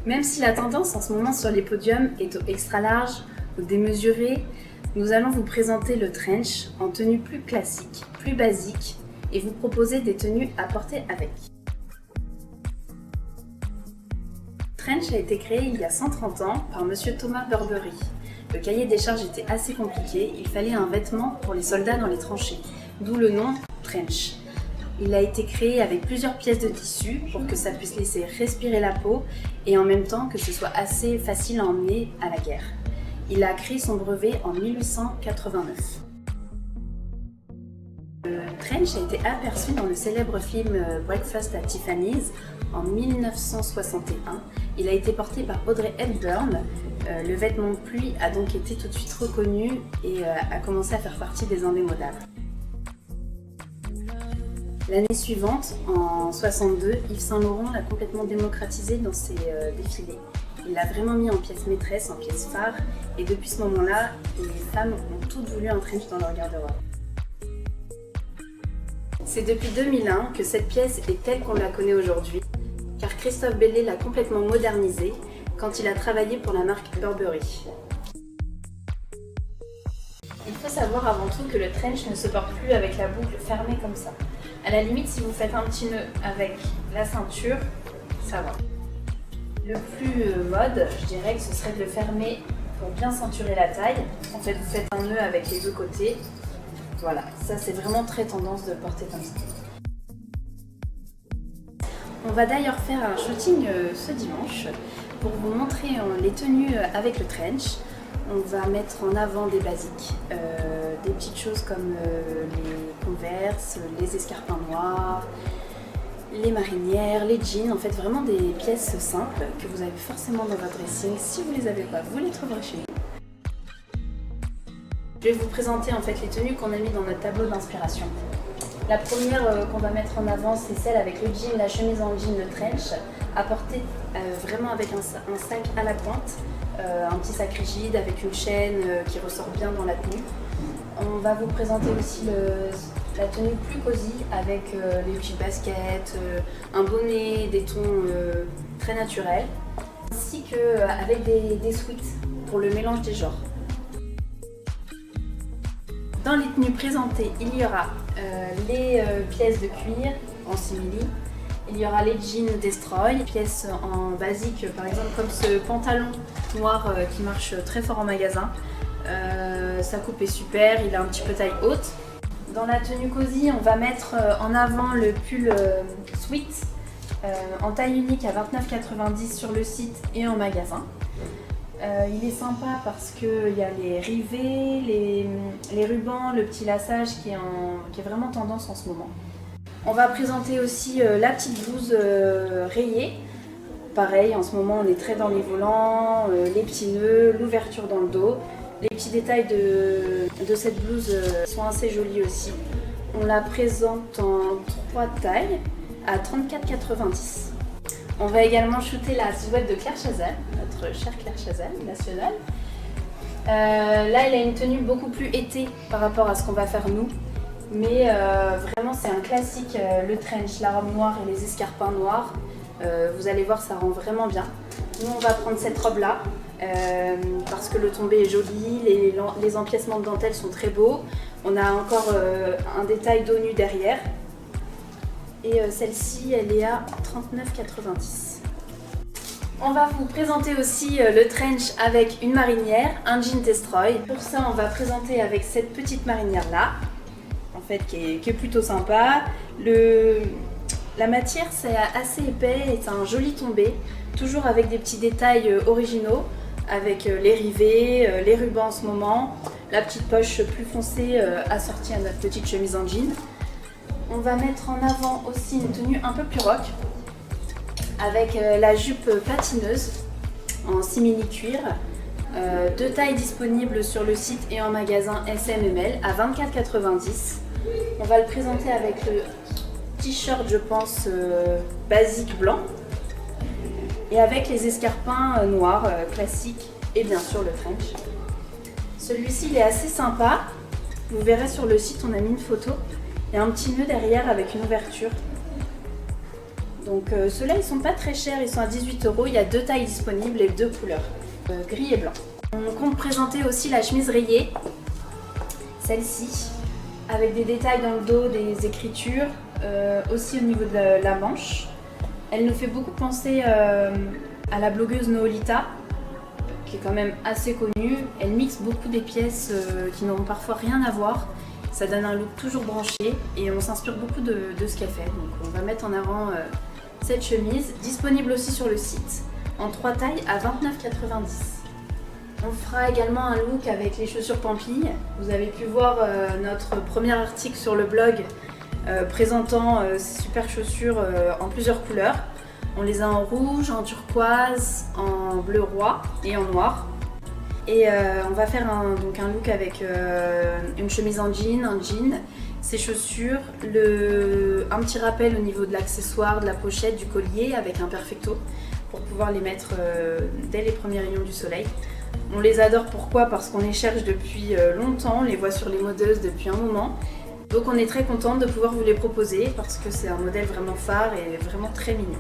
Même si la tendance en ce moment sur les podiums est au extra large, au démesuré, nous allons vous présenter le trench en tenue plus classique, plus basique et vous proposer des tenues à porter avec. Le trench a été créé il y a 130 ans par Monsieur Thomas Burberry. Le cahier des charges était assez compliqué, il fallait un vêtement pour les soldats dans les tranchées, d'où le nom trench. Il a été créé avec plusieurs pièces de tissu pour que ça puisse laisser respirer la peau et en même temps que ce soit assez facile à emmener à la guerre. Il a créé son brevet en 1889. Le trench a été aperçu dans le célèbre film Breakfast at Tiffany's en 1961. Il a été porté par Audrey Hepburn. Le vêtement de pluie a donc été tout de suite reconnu et a commencé à faire partie des indémodables. L'année suivante, en 62, Yves Saint Laurent l'a complètement démocratisé dans ses défilés. Il l'a vraiment mis en pièce maîtresse, en pièce phare, et depuis ce moment-là, les femmes ont toutes voulu un trench dans leur garde-robe. C'est depuis 2001 que cette pièce est telle qu'on la connaît aujourd'hui, car Christophe Baillet l'a complètement modernisée quand il a travaillé pour la marque Burberry. Il faut savoir avant tout que le trench ne se porte plus avec la boucle fermée comme ça. À la limite, si vous faites un petit nœud avec la ceinture, ça va. Le plus mode, je dirais que ce serait de le fermer pour bien ceinturer la taille. En fait, vous faites un nœud avec les deux côtés. Voilà, ça c'est vraiment très tendance de le porter comme ça. On va d'ailleurs faire un shooting ce dimanche pour vous montrer les tenues avec le trench. On va mettre en avant des basiques, des petites choses comme les Converse, les escarpins noirs, les marinières, les jeans, en fait vraiment des pièces simples que vous avez forcément dans votre dressing. Si vous ne les avez pas, vous les trouverez chez nous. Je vais vous présenter en fait les tenues qu'on a mis dans notre tableau d'inspiration. La première qu'on va mettre en avant, c'est celle avec le jean, la chemise en jean, le trench, à porter vraiment avec un sac à la pointe. Un petit sac rigide avec une chaîne qui ressort bien dans la tenue. On va vous présenter aussi la tenue plus cosy avec les petites baskets, un bonnet, des tons très naturels, ainsi qu'avec des sweats pour le mélange des genres. Dans les tenues présentées, il y aura les pièces de cuir en simili. Il y aura les jeans Destroy, pièces en basique, par exemple comme ce pantalon noir qui marche très fort en magasin. Sa coupe est super, il a un petit peu taille haute. Dans la tenue cosy, on va mettre en avant le pull sweat en taille unique à 29,90 sur le site et en magasin. Il est sympa parce qu'il y a les rivets, les rubans, le petit laçage qui est vraiment tendance en ce moment. On va présenter aussi la petite blouse rayée. Pareil, en ce moment on est très dans les volants, les petits nœuds, l'ouverture dans le dos. Les petits détails de cette blouse sont assez jolis aussi. On la présente en 3 tailles à 34,90. On va également shooter la silhouette de Claire Chazal, notre chère Claire Chazal nationale. Là, elle a une tenue beaucoup plus été par rapport à ce qu'on va faire nous. Mais vraiment c'est un classique, le trench, la robe noire et les escarpins noirs. Vous allez voir, ça rend vraiment bien. Nous on va prendre cette robe là parce que le tombé est joli, les empiècements de dentelle sont très beaux. On a encore un détail dos nu derrière. Et celle-ci elle est à 39,90. On va vous présenter aussi le trench avec une marinière, un jean Destroy. Pour ça on va présenter avec cette petite marinière là. En fait, qui est plutôt sympa. La matière c'est assez épais et c'est un joli tombé, toujours avec des petits détails originaux, avec les rivets, les rubans en ce moment, la petite poche plus foncée assortie à notre petite chemise en jean. On va mettre en avant aussi une tenue un peu plus rock, avec la jupe patineuse en simili cuir. 2 tailles disponibles sur le site et en magasin SMML à 24,90. On va le présenter avec le t-shirt, je pense, basique blanc et avec les escarpins noirs classiques et bien sûr le trench. Celui-ci il est assez sympa, vous verrez sur le site, on a mis une photo. Il y a un petit nœud derrière avec une ouverture. Donc ceux-là ils sont pas très chers, ils sont à 18 €. Il y a 2 tailles disponibles et 2 couleurs, gris et blanc. On compte présenter aussi la chemise rayée, celle-ci, avec des détails dans le dos, des écritures, aussi au niveau de la manche. Elle nous fait beaucoup penser à la blogueuse Noolita, qui est quand même assez connue. Elle mixe beaucoup des pièces qui n'ont parfois rien à voir. Ça donne un look toujours branché et on s'inspire beaucoup de ce qu'elle fait. Donc on va mettre en avant cette chemise, disponible aussi sur le site, en 3 tailles à 29,90 €. On fera également un look avec les chaussures Pampille. Vous avez pu voir notre premier article sur le blog présentant ces super chaussures en plusieurs couleurs. On les a en rouge, en turquoise, en bleu roi et en noir. Et on va faire donc un look avec une chemise en jean, un jean, ces chaussures, un petit rappel au niveau de l'accessoire, de la pochette, du collier avec un perfecto pour pouvoir les mettre dès les premiers rayons du soleil. On les adore, pourquoi? Parce qu'on les cherche depuis longtemps, on les voit sur les modeuses depuis un moment. Donc on est très contente de pouvoir vous les proposer parce que c'est un modèle vraiment phare et vraiment très mignon.